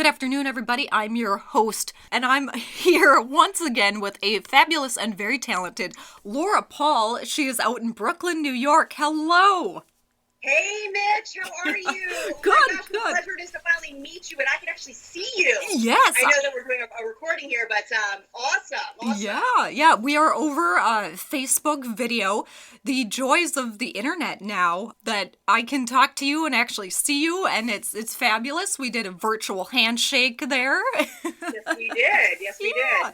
Good afternoon, everybody. I'm your host, and I'm here once again with a fabulous and very talented Laura Paul. She is out in Brooklyn, New York. Hello. Hey, Mitch, how are you? Good, oh my gosh, good. What a pleasure it is to finally meet you, and I can actually see you. Yes. I know that we're doing a recording here, but awesome. Yeah. We are over Facebook video. The joys of the internet now that I can talk to you and actually see you, and it's fabulous. We did a virtual handshake there. Yes, we did.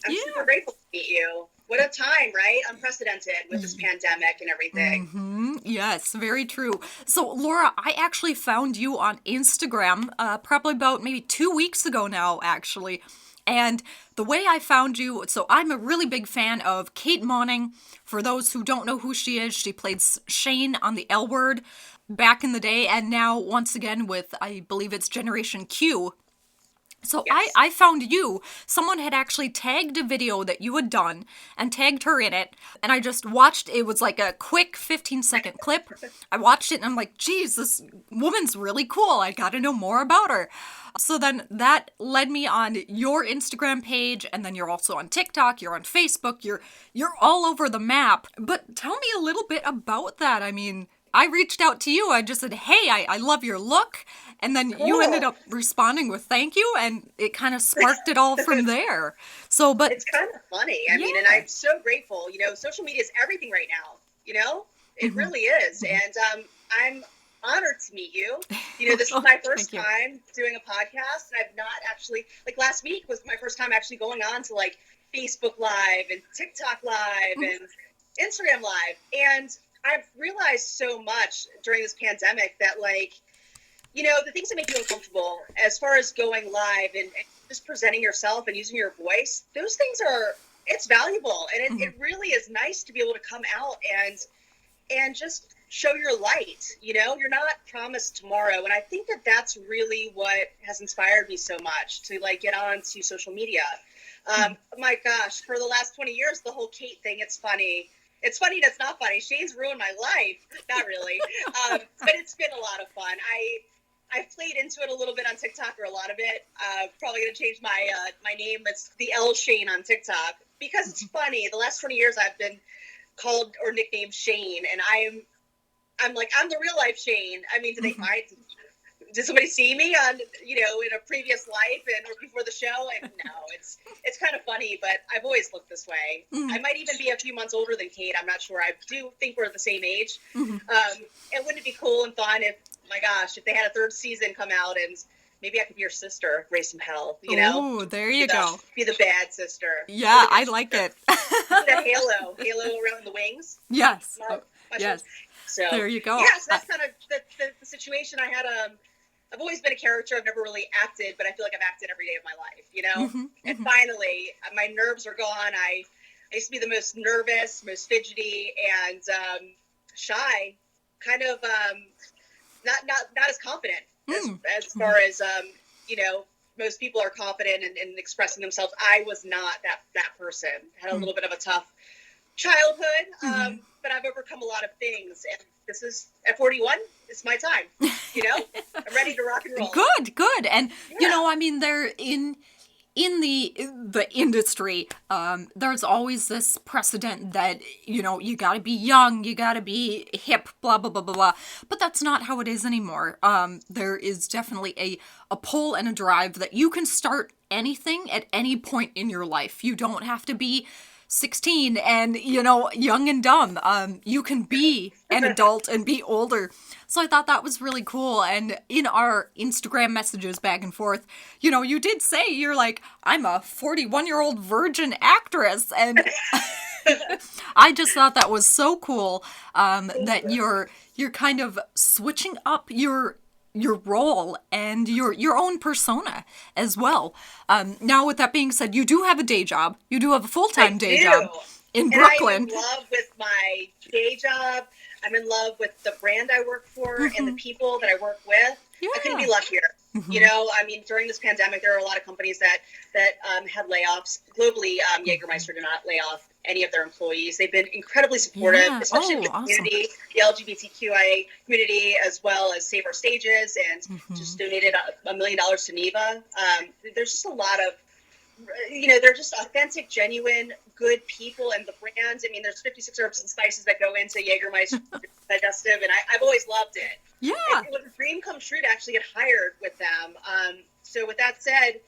I'm super grateful to meet you. What a time, right? Unprecedented with this pandemic and everything. Yes, very true. So, Laura, I actually found you on Instagram probably about maybe 2 weeks ago now, actually. And the way I found you, so I'm a really big fan of Kate Moning. For those who don't know who she is, she played Shane on the L Word back in the day, and now once again with, I believe it's Generation Q. So Yes. I found you. Someone had actually tagged a video that you had done and tagged her in it. And I just watched. It was like a quick 15-second clip. I watched it and I'm like, geez, this woman's really cool. I got to know more about her. So then that led me on your Instagram page, and then you're also on TikTok, you're on Facebook, you're all over the map. But tell me a little bit about that. I mean, I reached out to you. I just said, hey, I love your look. And then you ended up responding with thank you, and it kind of sparked it all from there. So, but it's kind of funny. I mean, and I'm so grateful. You know, social media is everything right now. You know, it really is. And I'm honored to meet you. You know, this is my first time doing a podcast, and I've not actually, like last week was my first time actually going on to like Facebook Live and TikTok Live and Instagram Live. And I've realized so much during this pandemic that, like, you know, the things that make you uncomfortable as far as going live and just presenting yourself and using your voice, those things it's valuable. And it really is nice to be able to come out and just show your light. You know, you're not promised tomorrow. And I think that that's really what has inspired me so much to like get onto social media. My gosh, for the last 20 years, the whole Kate thing, it's funny. It's funny that's not funny. Shane's ruined my life. Not really. But it's been a lot of fun. I've played into it a little bit on TikTok, or a lot of it. Probably going to change my name. It's the L Shane on TikTok because it's funny. The last 20 years I've been called or nicknamed Shane, and I'm like, I'm the real life Shane. I mean, did somebody see me on, you know, in a previous life or before the show? And no, it's kind of funny, but I've always looked this way. I might even be a few months older than Kate. I'm not sure. I do think we're the same age. And wouldn't it be cool and fun if, my gosh, if they had a third season come out and maybe I could be your sister, raise some hell, you know? Oh, there you go. Be the bad sister. Yeah, I like it. The halo around the wings. Yes. Yes. So there you go. Yes, that's kind of the situation I had. I've always been a character. I've never really acted, but I feel like I've acted every day of my life, you know? And finally, my nerves are gone. I used to be the most nervous, most fidgety, and shy, kind of not as confident as far as, you know, most people are confident in expressing themselves. I was not that person. Had a little bit of a tough childhood, but I've overcome a lot of things, and this is at 41. It's my time. You know, I'm ready to rock and roll. Good. And you know, I mean, they're in the industry. There's always this precedent that, you know, you got to be young, you got to be hip, blah blah blah blah blah. But that's not how it is anymore. There is definitely a pull and a drive that you can start anything at any point in your life. You don't have to be 16 and, you know, young and dumb. You can be an adult and be older. So I thought that was really cool. And in our Instagram messages back and forth, you know, you did say, you're like, I'm a 41-year-old virgin actress. And I just thought that was so cool, that you're kind of switching up your role and your own persona as well. Now, with that being said, you do have a day job. You do have a full-time day job in Brooklyn. I'm in love with my day job. I'm in love with the brand I work for and the people that I work with. Yeah. I couldn't be luckier. You know, I mean, during this pandemic, there are a lot of companies that had layoffs. Globally, Jägermeister did not lay off any of their employees. They've been incredibly supportive, Yeah. especially Oh, with the awesome. community, the LGBTQIA community, as well as Save Our Stages, and just donated $1 million to NEVA. There's just a lot of, they're just authentic, genuine, good people, and the brands. I mean, there's 56 herbs and spices that go into Jägermeister digestive, and I've always loved it. Yeah. It was a dream come true to actually get hired with them. So with that said,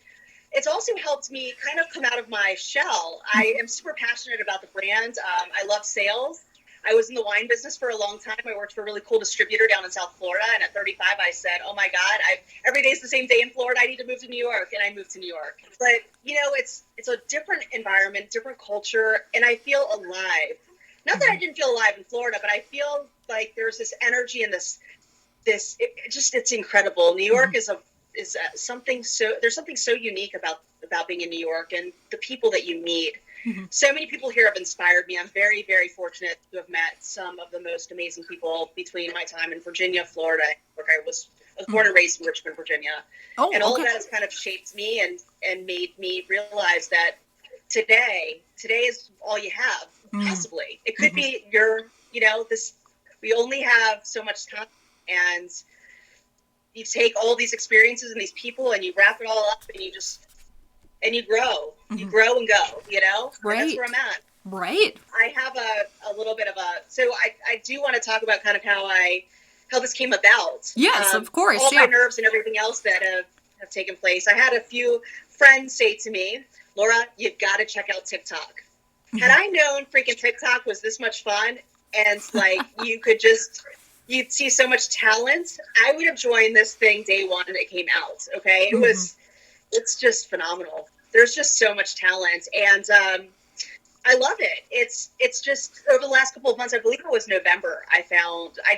it's also helped me kind of come out of my shell. I am super passionate about the brand. I love sales. I was in the wine business for a long time. I worked for a really cool distributor down in South Florida. And at 35, I said, oh my God, every day's the same day in Florida. I need to move to New York. And I moved to New York. But, it's a different environment, different culture. And I feel alive. Not that I didn't feel alive in Florida, but I feel like there's this energy and it's incredible. New York is something there's something so unique about being in New York and the people that you meet. So many people here have inspired me. I'm very, very fortunate to have met some of the most amazing people between my time in Virginia, Florida. I was born and raised in Richmond, Virginia. Oh, and all okay. of that has kind of shaped me and made me realize that today is all you have, possibly. It could be we only have so much time, and you take all these experiences and these people and you wrap it all up and you grow. You grow and go, Right. And that's where I'm at. Right. I have a little bit of so I do want to talk about kind of how this came about. Yes, of course. All my nerves and everything else that have taken place. I had a few friends say to me, Laura, you've got to check out TikTok. Had I known freaking TikTok was this much fun and like you'd see so much talent, I would have joined this thing day one that it came out. Okay. It's just phenomenal. There's just so much talent, and I love it. It's just over the last couple of months, I believe it was November, I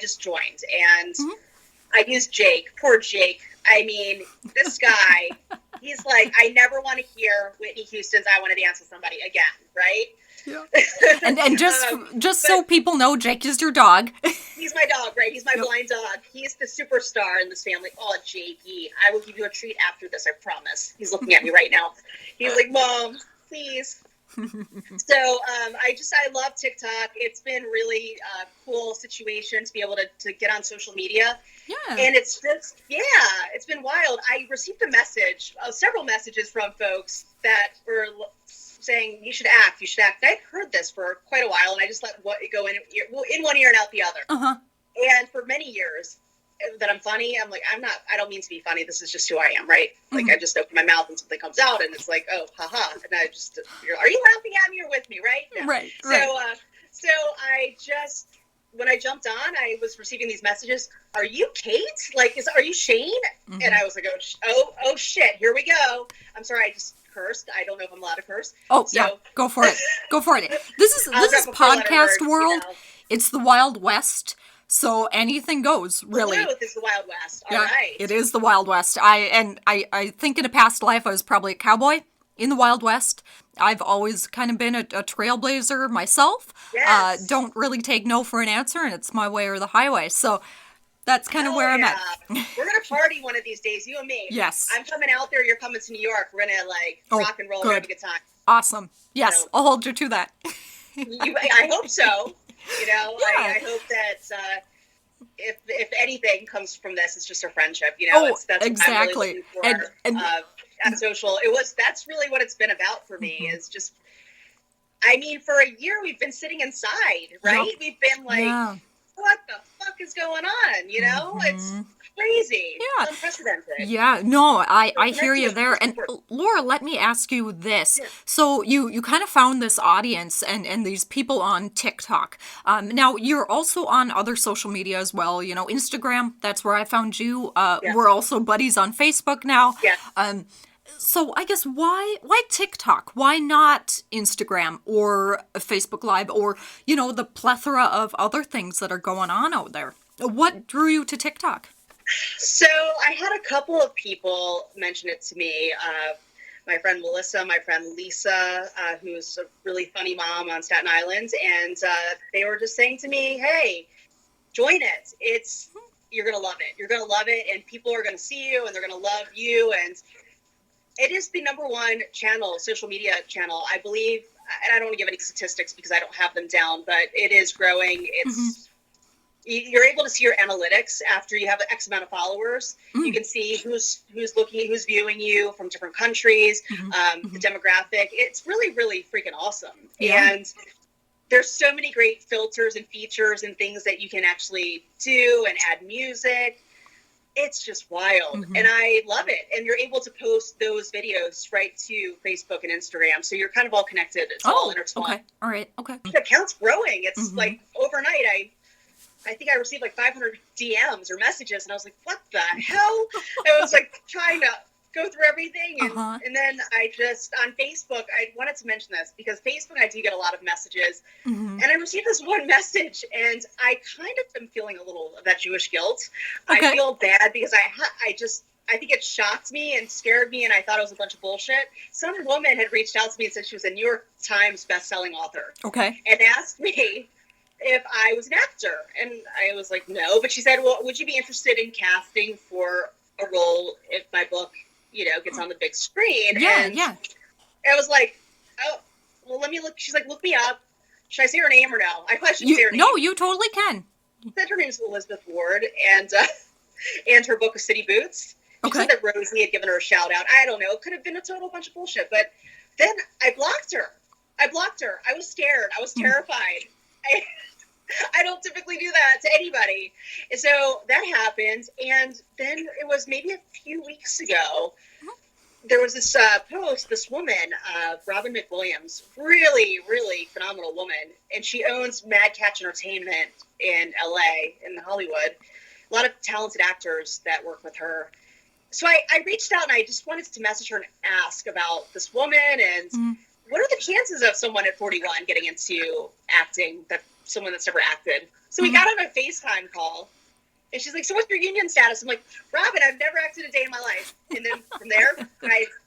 just joined, and I used Jake. Poor Jake. I mean, this guy, he's like, I never want to hear Whitney Houston's I Want to Dance with Somebody again, right? Yeah. And just so people know, Jake is your dog. He's my dog, right? He's my blind dog. He's the superstar in this family. Oh, Jakey, I will give you a treat after this, I promise. He's looking at me right now. He's like, Mom, please. So I love TikTok. It's been really a cool situation to be able to get on social media. Yeah. And it's been wild. I received a message, several messages from folks that were saying, you should act. I'd heard this for quite a while, and I just let it go in one ear and out the other. And for many years, that I'm funny, I'm like, I don't mean to be funny. This is just who I am, right? Like, I just open my mouth and something comes out, and it's like, oh, haha. And are you laughing at me or with me, right? No. Right. So I just, when I jumped on, I was receiving these messages. Are you Kate? Like, are you Shane? And I was like, oh shit, here we go. I'm sorry, I just cursed. I don't know if I'm allowed to curse. Oh, so, yeah, go for it. Go for it. This is podcast world. It's the Wild West. So anything goes, really. The truth is the Wild West. All right. It is the Wild West. I think in a past life I was probably a cowboy in the Wild West. I've always kind of been a trailblazer myself. Yes. Don't really take no for an answer, and it's my way or the highway. So that's kind of where I'm at. We're going to party one of these days, you and me. Yes. I'm coming out there, you're coming to New York. We're going to rock and roll and have a good time. Awesome. Yes, I'll hold you to that. I hope so. I hope that if anything comes from this, it's just a friendship. That's exactly. What I'm really looking for, at social. That's really what it's been about for me. Is just, I mean, for a year we've been sitting inside, right? Yep. We've been like, what the fuck is going on? It's crazy. Yeah. It's unprecedented. Yeah, no, I hear you there. And Laura, let me ask you this. Yeah. So you kind of found this audience and these people on TikTok. Now, you're also on other social media as well. Instagram, that's where I found you. We're also buddies on Facebook now. Yeah. So I guess why TikTok? Why not Instagram or Facebook Live or, the plethora of other things that are going on out there? What drew you to TikTok? So I had a couple of people mention it to me. My friend Melissa, my friend Lisa, who's a really funny mom on Staten Island. And they were just saying to me, hey, join it. you're going to love it. You're going to love it, and people are going to see you, and they're going to love you. And it is the #1 channel, social media channel, I believe. And I don't want to give any statistics because I don't have them down, but it is growing. You're able to see your analytics after you have X amount of followers. You can see who's looking, who's viewing you from different countries, the demographic. It's really, really freaking awesome. Yeah. And there's so many great filters and features and things that you can actually do and add music. It's just wild. And I love it. And you're able to post those videos right to Facebook and Instagram. So you're kind of all connected. It's all intertwined. Okay. All right. Okay. The account's growing. It's like overnight, I think I received like 500 DMs or messages, and I was like, what the hell? I was like trying to go through everything. And then I just, on Facebook, I wanted to mention this because Facebook, I do get a lot of messages. And I received this one message, and I kind of am feeling a little of that Jewish guilt. I feel bad because I think it shocked me and scared me, and I thought it was a bunch of bullshit. Some woman had reached out to me and said she was a New York Times best-selling author. Okay. And asked me if I was an actor. And I was like, no. But she said, well, would you be interested in casting for a role if my book, gets on the big screen? And I was like, oh, well, let me look. She's like, look me up. Should I say her name or no? I probably shouldn't say her name. No, you totally can. She said her name's Elizabeth Ward, and her book was City Boots. She said that Rosie had given her a shout out. I don't know. It could have been a total bunch of bullshit. But then I blocked her. I was scared. I was terrified. I don't typically do that to anybody. And so that happened. And then it was maybe a few weeks ago, there was this post, this woman, Robin McWilliams, really, really phenomenal woman. And she owns Mad Catch Entertainment in LA, in Hollywood. A lot of talented actors that work with her. So I reached out and I just wanted to message her and ask about this woman and what are the chances of someone at 41 getting into acting, someone that's never acted? So we got on a FaceTime call, and she's like, so what's your union status? I'm like, Robin, I've never acted a day in my life. And then from there,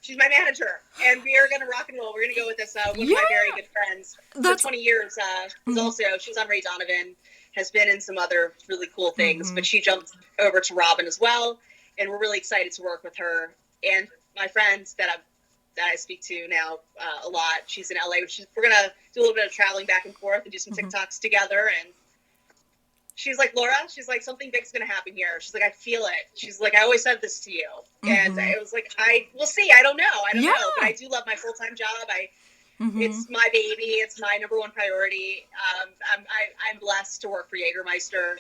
she's my manager, and we are going to rock and roll. We're going to go with this, one of my very good friends for 20 years. She was on Ray Donovan, has been in some other really cool things, but she jumped over to Robin as well, and we're really excited to work with her. And my friends that I speak to now a lot. She's in LA. We're going to do a little bit of traveling back and forth and do some TikToks together. And she's like, Laura, she's like, something big's going to happen here. She's like, I feel it. She's like, I always said this to you. And I was like, we'll see. I don't know. I don't know. But I do love my full-time job. It's my baby. It's my #1 priority. I'm blessed to work for Jägermeister.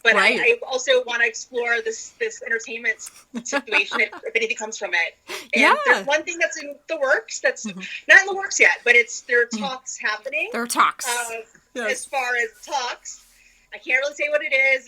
But I also want to explore this entertainment situation if anything comes from it. And there's one thing that's in the works that's not in the works yet, but there are talks happening. There are talks. As far as talks, I can't really say what it is.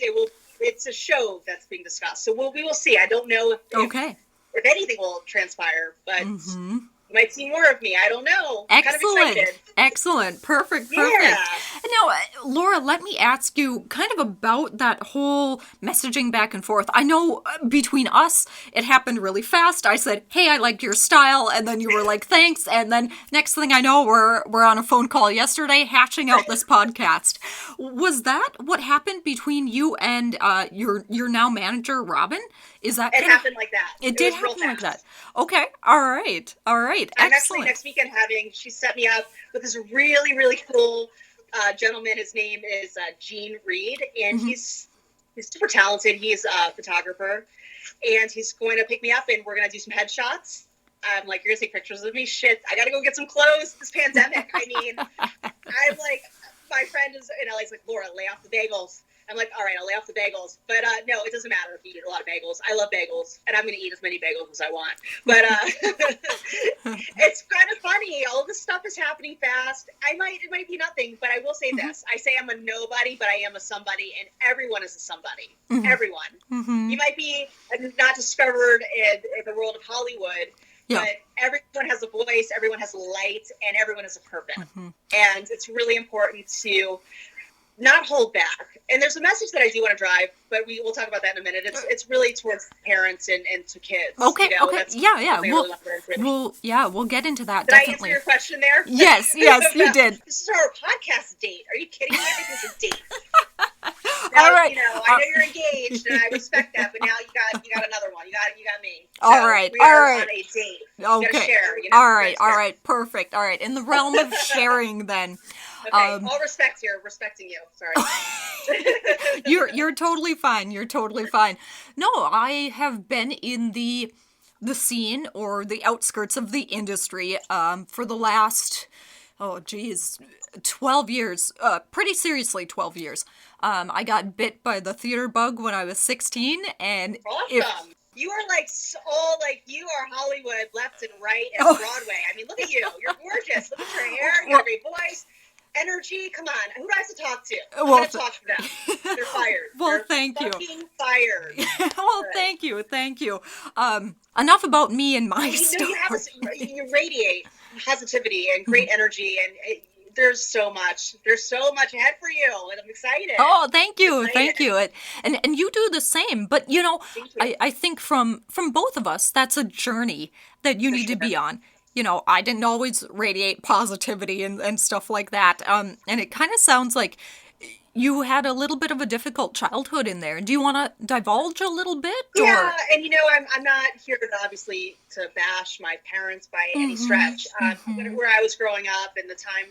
It's a show that's being discussed. So we will see. I don't know if anything will transpire, but you might see more of me. I don't know. Excellent. Kind of excited. Excellent. Perfect. Yeah. Now, Laura, let me ask you kind of about that whole messaging back and forth. I know between us, it happened really fast. I said, hey, I like your style. And then you were like, thanks. And then next thing I know, we're on a phone call yesterday hashing out this podcast. Was that what happened between you and your now manager, Robin? Is that it happened like that? It did happen like that. Okay. All right. I'm actually next weekend she set me up with this really, really cool gentleman. His name is Gene Reed, and he's super talented. He's a photographer, and he's going to pick me up, and we're going to do some headshots. I'm like, you're going to take pictures of me? Shit, I got to go get some clothes. This pandemic. I mean, I'm like, my friend is in LA. He's like, Laura, lay off the bagels. I'm like, all right, I'll lay off the bagels. But no, it doesn't matter if you eat a lot of bagels. I love bagels, and I'm going to eat as many bagels as I want. But it's kind of funny. All this stuff is happening fast. It might be nothing, but I will say this. I say I'm a nobody, but I am a somebody, and everyone is a somebody. Everyone. You might be not discovered in the world of Hollywood, but everyone has a voice, everyone has a light, and everyone has a purpose. And it's really important to not hold back. And there's a message that I do want to drive, but we'll talk about that in a minute. It's really towards parents and to kids. Okay. We'll get into that. Did definitely. I answer your question there? Yes, you did. This is our podcast date. Are you kidding me? I think it's a date. Now, All right. I know you're engaged, and I respect that, but now you got another one. You got me. All So right. we All are on right. a date. You got to Okay. share. All right. All Transparent. right. Perfect. All right. In the realm of sharing, then. Okay, Um, all respect here. Respecting you. Sorry. you're totally fine. You're totally fine. No, I have been in the scene or the outskirts of the industry for the last, oh geez, 12 years. Pretty seriously 12 years. I got bit by the theater bug when I was 16, and if Awesome. You are like all like you are Hollywood left and right and oh Broadway. I mean, look at you. You're gorgeous. Look at your hair. You got well, a great voice, energy. Come on. Who do I have to talk to? I'm well gonna talk to them. They're fired. well, They're thank you. fucking fired. Well, All right. thank you, thank you. Enough about me and my Well, you have story. you radiate positivity and great energy, and there's so much. There's so much ahead for you, and I'm excited. Oh, thank I'm you, thank excited. you. And you do the same. But Thank you. I think from both of us, that's a journey that you For need to sure. be on. I didn't always radiate positivity and stuff like that. And it kind of sounds like you had a little bit of a difficult childhood in there. Do you want to divulge a little bit, Yeah, or? and I'm not here to obviously to bash my parents by any Mm-hmm. stretch. Mm-hmm. Where I was growing up, and the time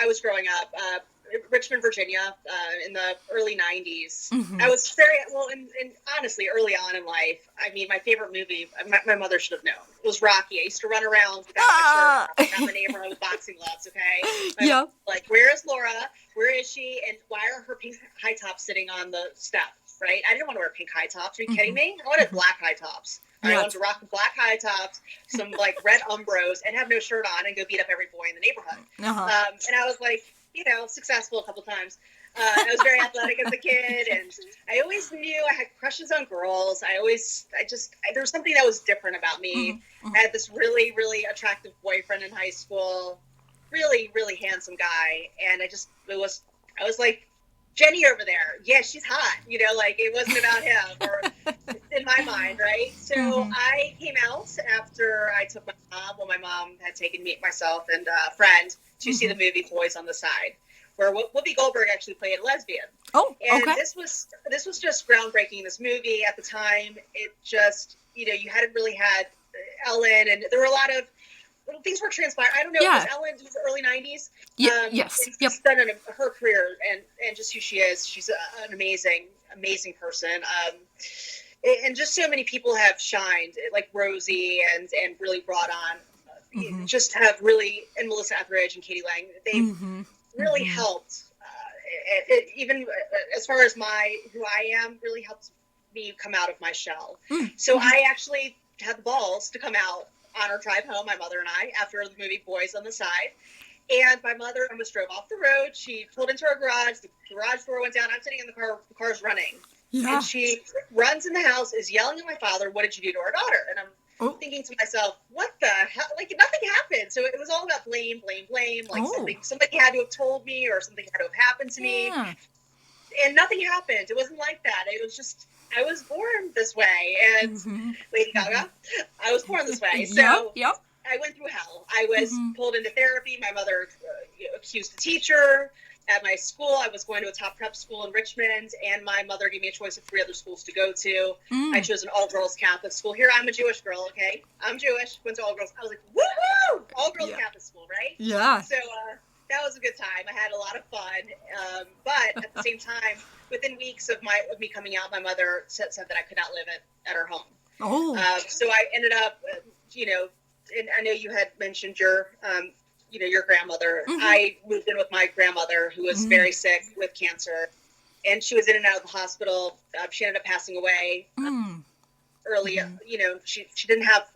I was growing up, Richmond, Virginia, in the early '90s. Mm-hmm. I was very well, and honestly, early on in life, I mean, my favorite movie, my mother should have known, was Rocky. I used to run around without my shirt Ah. on around the neighborhood with boxing gloves. Okay, my mom Yeah. was like, "Where is Laura? Where is she? And why are her pink high tops sitting on the step?" Right? I didn't want to wear pink high tops. Are you kidding me? I wanted black high tops. I Yeah. wanted to rock black high tops, some like red Umbros, and have no shirt on and go beat up every boy in the neighborhood. Uh-huh. And I was like, successful a couple times. I was very athletic as a kid, and I always knew I had crushes on girls. There was something that was different about me. Mm-hmm. I had this really, really attractive boyfriend in high school, really, really handsome guy, and I was like, Jenny over there, yeah, she's hot. Like it wasn't about him, or in my mind, right? So Mm-hmm. I came out after I took my mom. Well, my mom had taken myself, and a friend to see Mm-hmm. the movie Boys on the Side, where Whoopi Goldberg actually played a lesbian. Oh, And okay. this was just groundbreaking. This movie at the time, it just you hadn't really had Ellen, and there were a lot of things were transpiring. I don't know. It was Yeah. Ellen in the early '90s. Yes. And Yep. she's done her career and just who she is. She's an amazing person. And just so many people have shined, like Rosie, and really brought on. Mm-hmm. Just have really, and Melissa Etheridge and Katie Lang. They've Mm-hmm. really Mm-hmm. helped. Even as far as who I am, really helped me come out of my shell. So Mm-hmm. I actually had the balls to come out on our drive home, my mother and I, after the movie Boys on the Side. And my mother almost drove off the road. She pulled into our garage. The garage door went down. I'm sitting in the car. The car's running. Yeah. And she runs in the house, is yelling at my father, "What did you do to our daughter?" And I'm Oh. thinking to myself, what the hell? Like, nothing happened. So it was all about blame. Like Oh. somebody had to have told me, or something had to have happened to me. Yeah. And nothing happened. It wasn't like that. It was just, I was born this way. And Mm-hmm. Lady Gaga, I was born this way. Yep. So Yep. I went through hell. I was Mm-hmm. pulled into therapy. My mother accused the teacher at my school. I was going to a top prep school in Richmond, and my mother gave me a choice of 3 other schools to go to. Mm. I chose an all-girls Catholic school. Here, I'm a Jewish girl, okay? I'm Jewish, went to all-girls. I was like, woohoo! All-girls Yeah. Catholic school, right? Yeah. So that was a good time. I had a lot of fun. But at the same time, within weeks of me coming out, my mother said that I could not live at her home. Oh. So I ended up, and I know you had mentioned your grandmother. Mm-hmm. I moved in with my grandmother, who was very sick with cancer, and she was in and out of the hospital. She ended up passing away early. Mm-hmm. She didn't have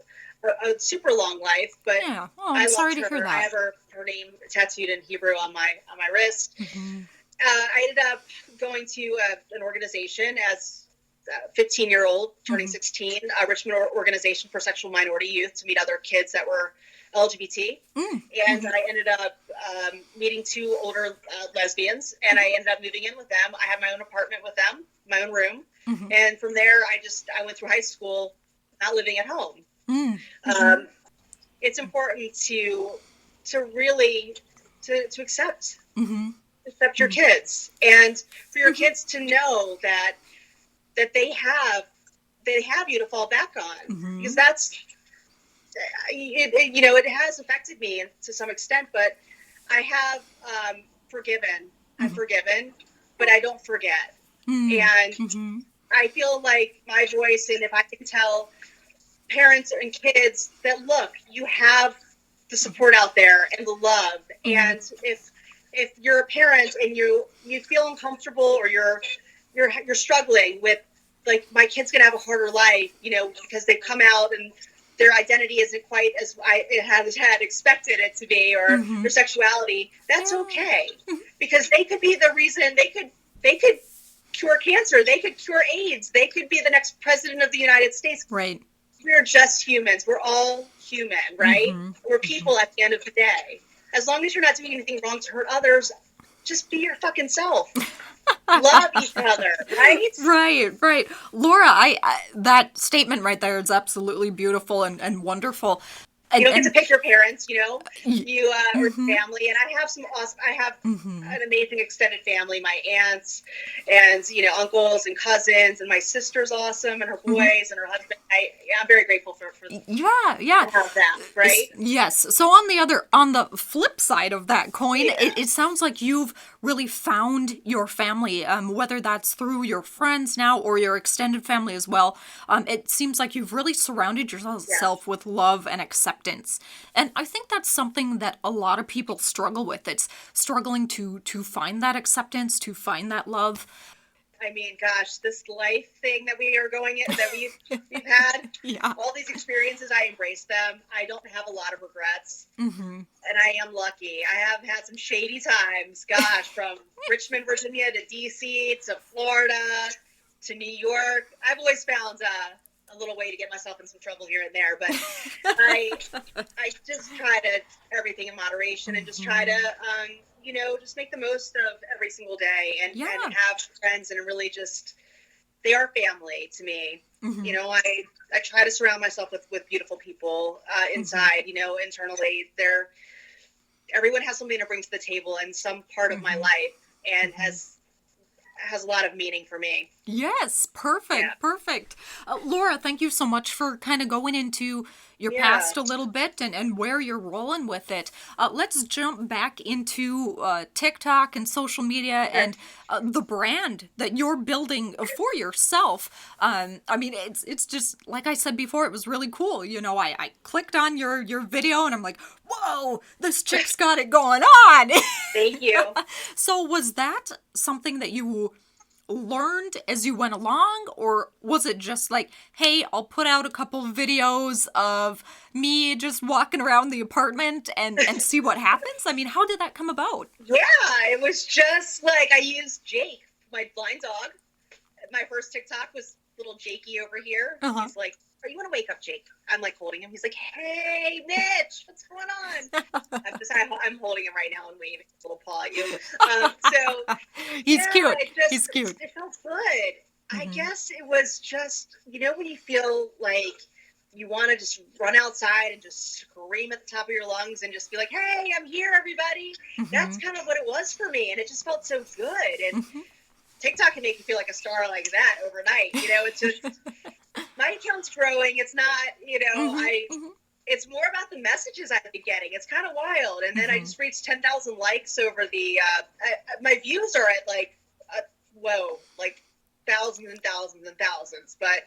a super long life, but Yeah. Oh, I I'm sorry loved to hear her. I that. have her name tattooed in Hebrew on my wrist. Mm-hmm. I ended up going to an organization as a 15-year-old, turning 16, a Richmond organization for sexual minority youth, to meet other kids that were LGBT. And I ended up meeting 2 older lesbians, and I ended up moving in with them. I had my own apartment with them, my own room. Mm-hmm. And from there, I went through high school not living at home. Mm-hmm. It's important to really to accept. Mm-hmm. except your kids, and for your kids to know that they have you to fall back on, because that's it has affected me to some extent, but I have forgiven. I've forgiven, but I don't forget. And I feel like my voice, and if I can tell parents and kids that, look, you have the support out there and the love, and if you're a parent and you feel uncomfortable, or you're struggling with, like, my kid's gonna have a harder life, because they've come out and their identity isn't quite as it had expected it to be, or their sexuality, that's okay, because they could be the reason. They could cure cancer, they could cure AIDS, they could be the next president of the United States. Right. We're just humans. We're all human, right? We're people at the end of the day. As long as you're not doing anything wrong to hurt others, just be your fucking self. Love each other, right? Right. Laura, I that statement right there is absolutely beautiful and wonderful. You don't get to pick your parents, you or family. And I have an amazing extended family, my aunts and, uncles and cousins, and my sister's awesome, and her boys and her husband. I'm very grateful for yeah. to have that, right? Yes. So on the flip side of that coin, it sounds like you've really found your family, whether that's through your friends now or your extended family as well. It seems like you've really surrounded yourself with love and acceptance. And I think that's something that a lot of people struggle with. It's struggling to find that acceptance, to find that love. I mean, gosh, this life thing that we are going in, that we've had, all these experiences, I embrace them. I don't have a lot of regrets, and I am lucky. I have had some shady times, gosh, from Richmond, Virginia to DC to Florida to New York. I've always found a little way to get myself in some trouble here and there, but I just try to everything in moderation, and just try to just make the most of every single day, and have friends, and really just, they are family to me. I try to surround myself with beautiful people inside. Internally, everyone has something to bring to the table in some part of my life, and has a lot of meaning for me. Yes, perfect. Laura, thank you so much for kind of going into your past a little bit and where you're rolling with it. Let's jump back into TikTok and social media and the brand that you're building for yourself. I mean, it's just, like I said before, it was really cool. I clicked on your video and I'm like, whoa, this chick's got it going on. Thank you. So was that something that you learned as you went along, or was it just like, hey, I'll put out a couple of videos of me just walking around the apartment and see what happens? I mean, how did that come about? Yeah, it was just like, I used Jake, my blind dog. My first TikTok was little Jakey over here. He's like, are you want to wake up, Jake? I'm like holding him. He's like, hey, Mitch, what's going on? I'm holding him right now and waving his little paw at you. So he's cute. He's cute. It felt good. I guess it was just, when you feel like you want to just run outside and just scream at the top of your lungs and just be like, hey, I'm here, everybody. That's kind of what it was for me. And it just felt so good. And TikTok can make you feel like a star like that overnight. It's just, my account's growing. It's not, it's more about the messages I've been getting. It's kind of wild. And then I just reached 10,000 likes over the, my views are at like thousands and thousands and thousands. But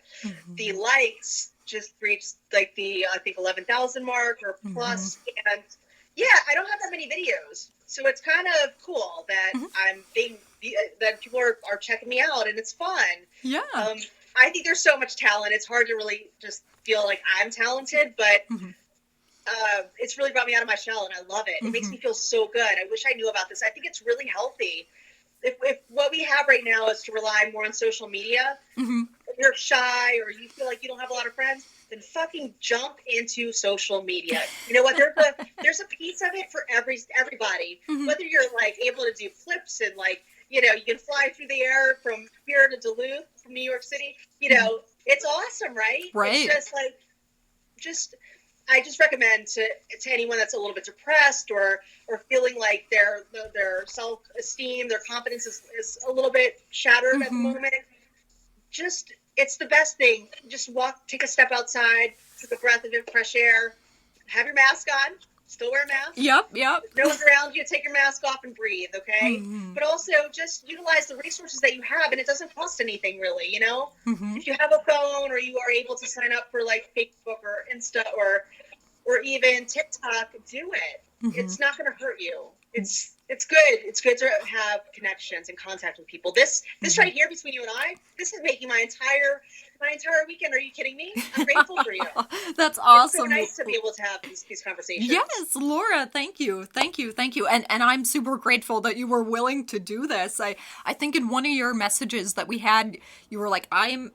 the likes just reached like the, I think, 11,000 mark or plus. And I don't have that many videos. So it's kind of cool that I'm being, that people are checking me out, and it's fun. Yeah. I think there's so much talent. It's hard to really just feel like I'm talented, but it's really brought me out of my shell, and I love it. It makes me feel so good. I wish I knew about this. I think it's really healthy. If what we have right now is to rely more on social media, if you're shy or you feel like you don't have a lot of friends, then fucking jump into social media. You know what? There's a piece of it for everybody. Whether you're like able to do flips and like, you can fly through the air from here to Duluth, from New York City. It's awesome, right? Right. It's just like, I just recommend to anyone that's a little bit depressed or feeling like their self-esteem, their confidence is a little bit shattered at the Mm-hmm. moment. Just it's the best thing. Just take a step outside, take a breath of fresh air, have your mask on, still wear a mask. Yep, yep. If no one's around you, take your mask off and breathe, okay? Mm-hmm. But also just utilize the resources that you have, and it doesn't cost anything really, you know? Mm-hmm. If you have a phone or you are able to sign up for like Facebook or Insta or even TikTok, do it. Mm-hmm. It's not going to hurt you. It's good. It's good to have connections and contact with people. This Mm-hmm. right here between you and I, this is making my entire weekend. Are you kidding me? I'm grateful for you. That's It's so awesome. nice to be able to have these conversations. Yes, Laura, thank you. Thank you. Thank you. And I'm super grateful that you were willing to do this. I think in one of your messages that we had, you were like, I'm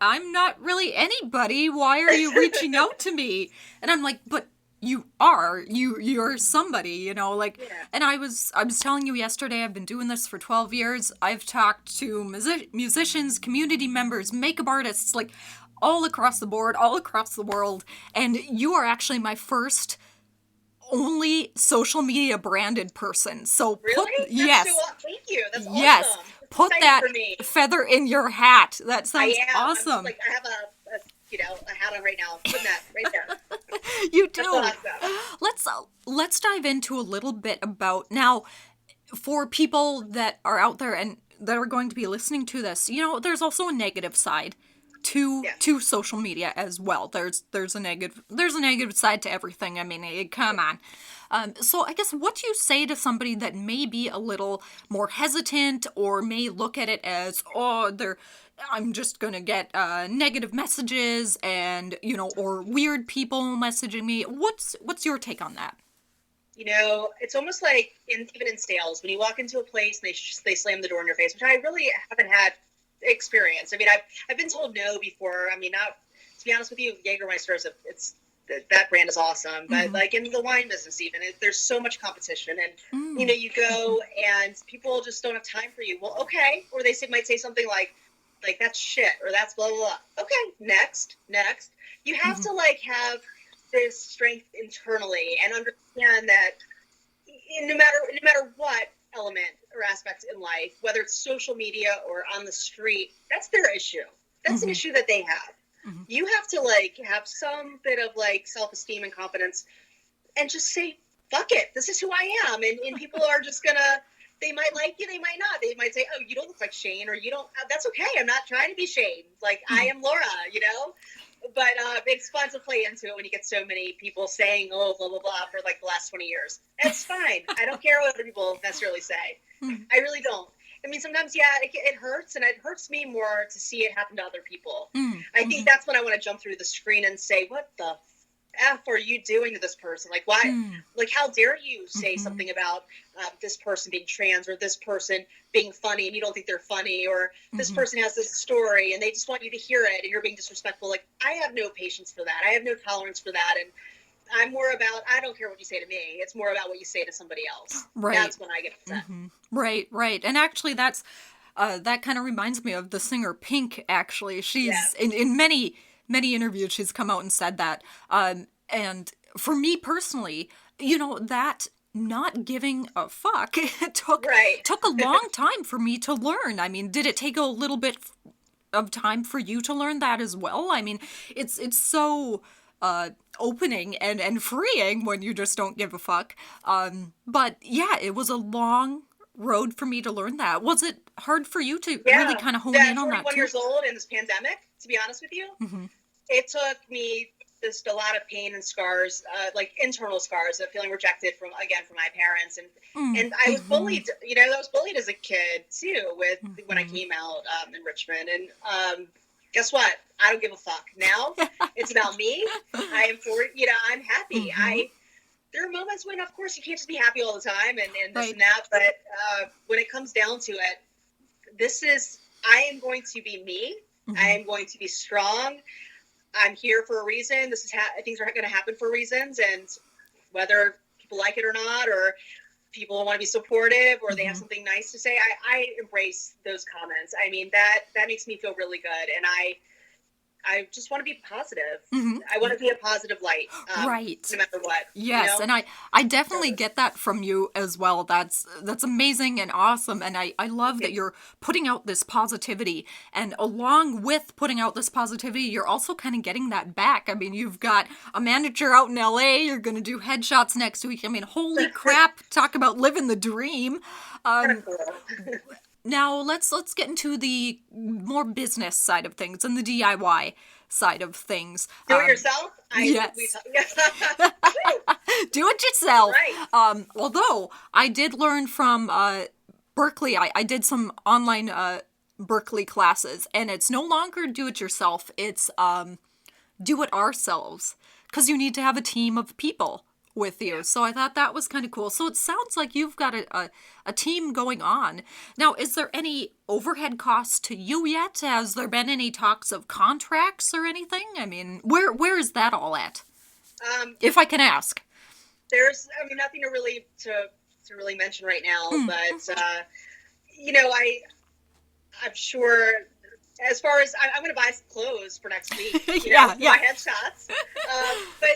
not really anybody. Why are you reaching out to me? And I'm like, but you are. You're somebody, like. Yeah. And I was telling you yesterday, I've been doing this for 12 years. I've talked to musicians, community members, makeup artists, like all across the board, all across the world, and you are actually my first only social media branded person. So Really? That's so. yes, Thank you. That's yes, awesome. It's put exciting that for me. feather in your hat. That I sounds am. I'm just awesome. like I have a hat on right now. I'm putting that right there. You That's do. awesome. Let's dive into a little bit about now for people that are out there and that are going to be listening to this. There's also a negative side Yes. to social media as well. There's a negative side to everything. I mean, come on. So I guess what do you say to somebody that may be a little more hesitant or may look at it as, oh, I'm just gonna get negative messages and or weird people messaging me. What's your take on that? It's almost like even in sales, when you walk into a place and they slam the door in your face, which I really haven't had experience. I mean, I've been told no before. I mean, not to be honest with you, Jägermeister it's that brand is awesome, but Mm-hmm. like in the wine business, even there's so much competition, and Mm-hmm. you go and people just don't have time for you. Well, okay, or might say something like that's shit or that's blah blah blah. Okay, next. You have Mm-hmm. to like have this strength internally and understand that no matter what element or aspect in life, whether it's social media or on the street, that's their issue. That's an Mm-hmm. issue that they have. Mm-hmm. You have to like have some bit of like self-esteem and confidence and just say, fuck it, this is who I am. And people are just gonna, they might like you, they might not. They might say, oh, you don't look like Shane, or you don't, that's okay. I'm not trying to be Shane. Like, I Mm-hmm. am Laura, you know? But it's fun to play into it when you get so many people saying, oh, blah, blah, blah, for like the last 20 years. It's fine. I don't care what other people necessarily say. Mm-hmm. I really don't. I mean, sometimes, yeah, it hurts, and it hurts me more to see it happen to other people. I think Mm-hmm. that's when I want to jump through the screen and say, what the F are you doing to this person? Like, why? Like, how dare you say Mm-hmm. something about this person being trans or this person being funny and you don't think they're funny, or this Mm-hmm. person has this story and they just want you to hear it and you're being disrespectful. Like, I have no patience for that. I have no tolerance for that. And I'm more about, I don't care what you say to me. It's more about what you say to somebody else. Right. That's when I get upset. Mm-hmm. Right, right. And actually that kind of reminds me of the singer Pink. Actually, Yeah. she's in many interviews she's come out and said that. And for me personally, that not giving a fuck took Right. took a long time for me to learn. I mean, did it take a little bit of time for you to learn that as well? I mean, it's so opening and freeing when you just don't give a fuck. But yeah, it was a long road for me to learn that. Was it hard for you to really Yeah. kind of hone in At on that 41 too? years old in this pandemic, to be honest with you, Mm-hmm. it took me just a lot of pain and scars, like internal scars of feeling rejected from my parents, and I was Mm-hmm. bullied. I was bullied as a kid too, with when I Mm-hmm. came out in Richmond. And guess what? I don't give a fuck now. It's about me. I am for I'm happy. Mm-hmm. There are moments when, of course, you can't just be happy all the time and this Right. and that. But when it comes down to it, I am going to be me. I Mm-hmm. am going to be strong. I'm here for a reason. Things are going to happen for reasons, and whether people like it or not, or people want to be supportive, or they have Mm-hmm. something nice to say, I embrace those comments. I mean, that makes me feel really good, and I just want to be positive. Mm-hmm. I want to be a positive light, Right. no matter what. Yes, and I So, definitely get that from you as well. That's amazing and awesome, and I love that you're putting out this positivity, and along with putting out this positivity, you're also kind of getting that back. I mean, you've got a manager out in LA, you're going to do headshots next week. I mean, holy crap, talk about living the dream. kind of Um, cool. Now let's get into the more business side of things and the DIY side of things. Do it yourself. We Yes. talk. Do it yourself. Right. Although I did learn from Berkeley, I did some online Berkeley classes, and it's no longer do it yourself. It's do it ourselves, because you need to have a team of people with you. So I thought that was kind of cool. So it sounds like you've got a team going on. Now, is there any overhead costs to you yet? Has there been any talks of contracts or anything? I mean, where is that all at? If I can ask. There's, I mean, nothing to really mention right now, Mm. but I'm sure. As far as I'm going to buy some clothes for next week, Yeah, yeah. my headshots. But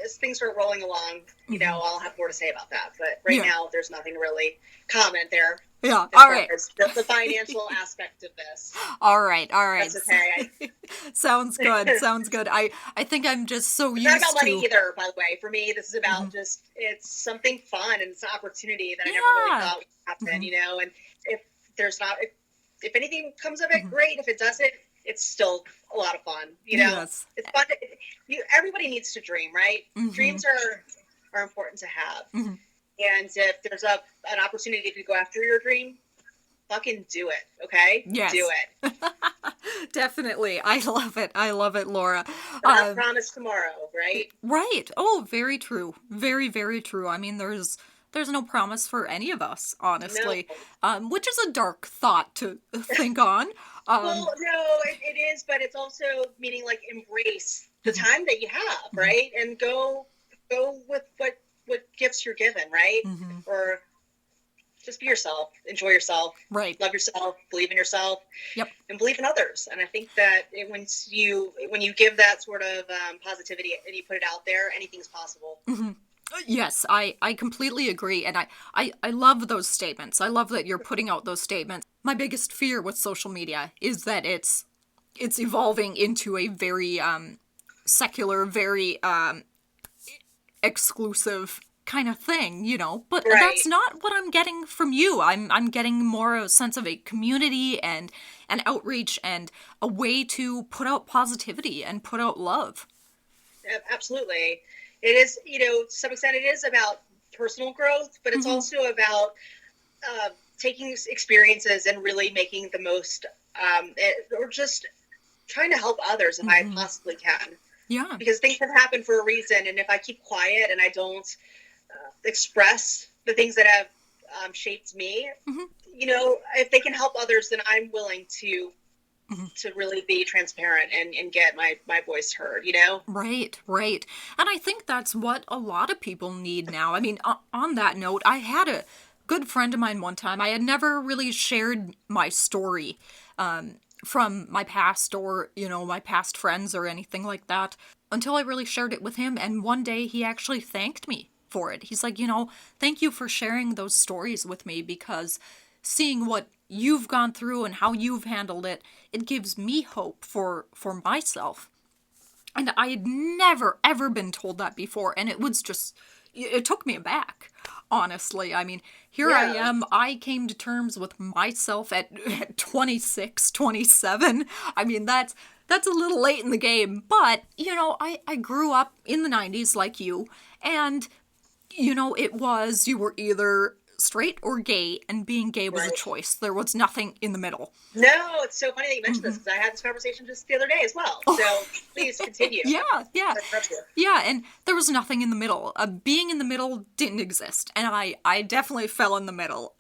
as things start rolling along, I'll have more to say about that. But right now, there's nothing to really comment there. Yeah, As all far right. as the financial aspect of this. All right, all right. That's okay. Sounds good. Sounds good. I think I'm just so It's used not about to. money either, by the way. For me, this is about it's something fun and it's an opportunity that I never really thought would happen, and if there's not, if anything comes of it, great. If it doesn't, it's still a lot of fun, Yes. It's fun. Everybody needs to dream, right? Dreams are important to have. And if there's an opportunity to go after your dream, fucking do it, okay? Yes. Do it. Definitely. I love it. I love it, Laura. Not promise tomorrow, right? Right. Oh, very true. Very, very true. I mean, there's no promise for any of us, honestly. No. Which is a dark thought to think on. Well, no, it is, but it's also meaning like embrace the time that you have, right? And go with what gifts you're given, right? Or just be yourself, enjoy yourself, right, love yourself, believe in yourself, yep, and believe in others. And I think that when you give that sort of positivity and you put it out there, anything's possible. Yes, I completely agree, and I love those statements. I love that you're putting out those statements. My biggest fear with social media is that it's evolving into a very secular, very exclusive kind of thing, but Right. that's not what I'm getting from you. I'm getting more a sense of a community and an outreach and a way to put out positivity and put out love. Absolutely. It is, to some extent it is about personal growth, but it's also about taking experiences and really making the most, or just trying to help others if I possibly can. Yeah. Because things have happened for a reason, and if I keep quiet and I don't express the things that have shaped me, if they can help others, then I'm willing to really be transparent and get my voice heard, Right. And I think that's what a lot of people need now. I mean, on that note, I had a good friend of mine one time. I had never really shared my story from my past or, my past friends or anything like that until I really shared it with him. And one day he actually thanked me for it. He's like, thank you for sharing those stories with me, because seeing what you've gone through and how you've handled it, it gives me hope for myself. And I had never, ever been told that before, and it took me aback, honestly. I mean, here I am, I came to terms with myself at 26, 27. I mean, that's a little late in the game, but, I grew up in the 90s like you, and, you were either straight or gay, and being gay was a choice. There was nothing in the middle. No, it's so funny that you mentioned this, because I had this conversation just the other day as well. So please continue. Yeah, and there was nothing in the middle. Being in the middle didn't exist, and I definitely fell in the middle.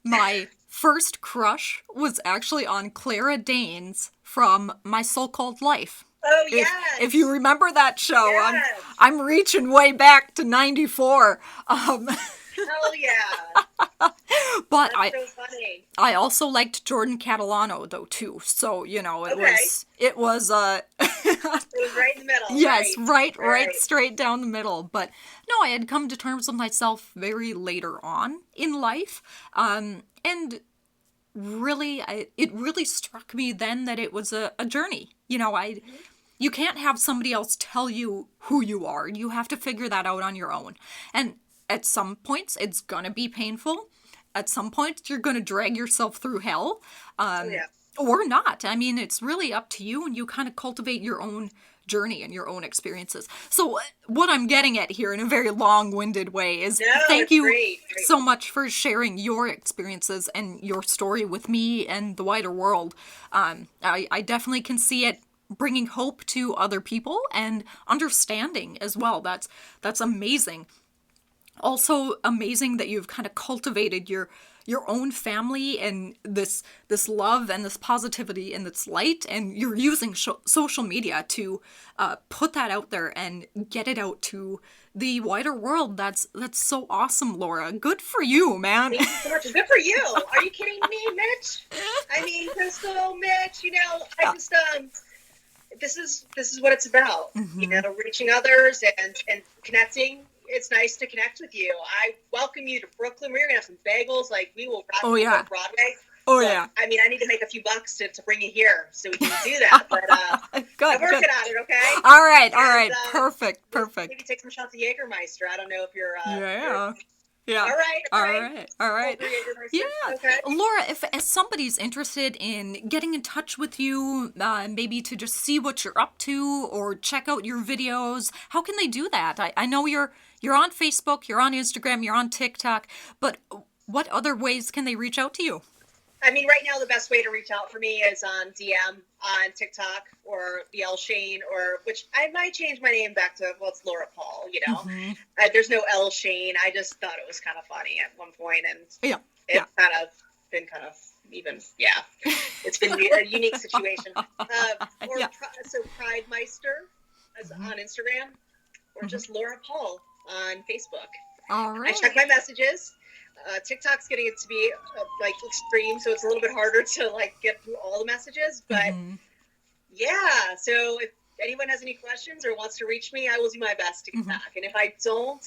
My first crush was actually on Clara Danes from My So-Called Life. Oh, yes. If you remember that show, yes. I'm reaching way back to 94. Hell yeah. But That's so funny. I also liked Jordan Catalano though too. So, it Okay. was It was right in the middle. yes, Right. right Right. straight down the middle. But no, I had come to terms with myself very later on in life. And really, it really struck me then that it was a journey. Mhm. You can't have somebody else tell you who you are. You have to figure that out on your own. And at some points, it's gonna be painful. At some points, you're gonna drag yourself through hell, Oh yeah. or not. I mean, it's really up to you, and you kind of cultivate your own journey and your own experiences. So, what I'm getting at here in a very long winded way is No, thank it's you great. Great. so much for sharing your experiences and your story with me and the wider world. I definitely can see it bringing hope to other people and understanding as well. That's amazing. Also amazing that you've kind of cultivated your own family and this love and this positivity and this light, and you're using social media to put that out there and get it out to the wider world. That's so awesome, Laura. Good for you, man. Thank you so much. Good for you. Are you kidding me, Mitch? I mean, Crystal, Mitch. I just this is what it's about. Reaching others and connecting. It's nice to connect with you. I welcome you to Brooklyn. We're gonna have some bagels. Like we will rock Oh you yeah. on Broadway. Oh Look, yeah. I mean, I need to make a few bucks to bring you here so we can do that. But Good, I'm working good. on it. Okay. All right, all And right. Perfect, maybe perfect. take some shots of Jägermeister. I don't know if you're Yeah. Yeah. all right. All All right. right. All right. Cold brew Jägermeister. Yeah. Okay. Laura, if somebody's interested in getting in touch with you, maybe to just see what you're up to or check out your videos, how can they do that? I know you're on Facebook, you're on Instagram, you're on TikTok, but what other ways can they reach out to you? I mean, right now the best way to reach out for me is on DM on TikTok or the L Shane, or which I might change my name back to, well, it's Laura Paul. Mm-hmm. There's no L Shane. I just thought it was kind of funny at one point, and Yeah. Yeah. it's kind of been kind of even, yeah, it's been a unique situation. Yeah. So Pride Meister is Mm-hmm. on Instagram, or just Laura Paul on Facebook. All I right. check my messages. TikTok's getting it to be like extreme, so it's a little bit harder to like get through all the messages. But Mm-hmm. yeah, so if anyone has any questions or wants to reach me, I will do my best to get Mm-hmm. back. And if I don't,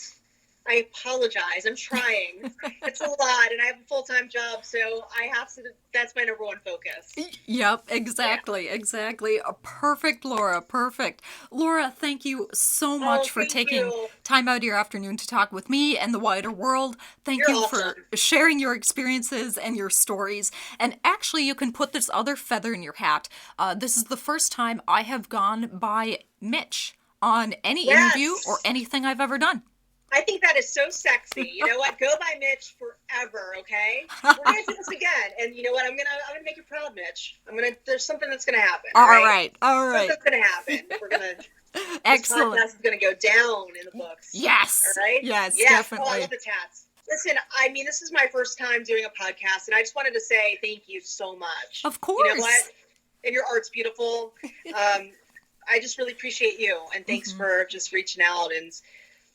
I apologize. I'm trying. It's a lot, and I have a full-time job, so I have to. That's my number one focus. Yep, exactly, exactly. Perfect, Laura, perfect. Laura, thank you so Oh, much for thank taking you. time out of your afternoon to talk with me and the wider world. Thank You're you awesome. for sharing your experiences and your stories. And actually, you can put this other feather in your hat. This is the first time I have gone by Mitch on any interview or Yes. anything I've ever done. I think that is so sexy. You know what? Go by Mitch forever, okay? We're gonna do this again, and you know what? I'm gonna make you proud, Mitch. There's something that's gonna happen. All All right? right, all right. Something's gonna happen. This Excellent. podcast is gonna go down in the books. Yes. All right? Yes, Yeah. Oh, I definitely. love the tats. Listen, I mean, this is my first time doing a podcast, and I just wanted to say thank you so much. Of You know course. what? And your art's beautiful. I just really appreciate you, and thanks for just reaching out, and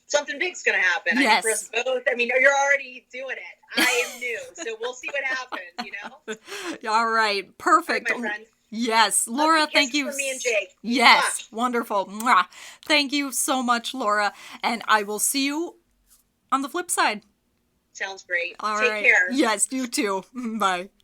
something big's gonna happen. I think for us both. I mean, you're already doing it. I am new, so we'll see what happens. All right, All perfect. right, my friend. Yes, Laura, Kisses thank you. from me and Jake. Yes, wonderful. Mwah. Thank you so much, Laura, and I will see you on the flip side. Sounds great. All Take right. care. Yes, you too. Bye.